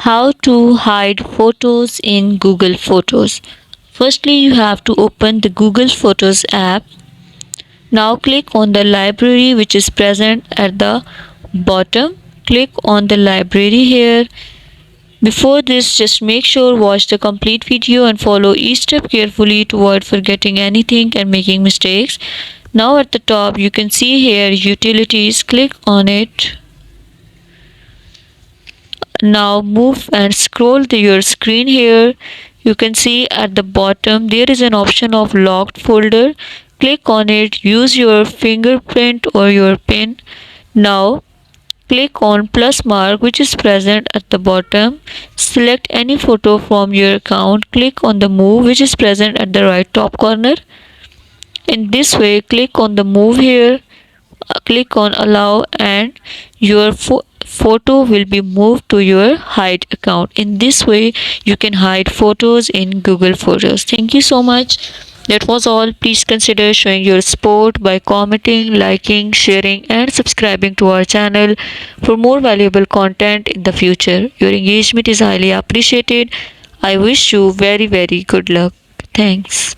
How to hide photos in Google Photos. Firstly, you have to open the Google Photos app. Now click on the library which is present at the bottom. Click on the library here. Before this, just make sure watch the complete video and follow each step carefully to avoid forgetting anything and making mistakes. Now at the top you can see here utilities. Click on it. Now move and scroll to your screen here. You can see at the bottom there is an option of locked folder. Click on it. Use your fingerprint or your pin. Now click on plus mark which is present at the bottom. Select any photo from your account. Click on the move which is present at the right top corner. In this way, click on the move here. Click on allow and your photo will be moved to your hide account. In this way you can hide photos in Google Photos. Thank you so much. That was all. Please consider showing your support by commenting, liking, sharing and subscribing to our channel for more valuable content in the future. Your engagement is highly appreciated. I wish you very good luck. Thanks.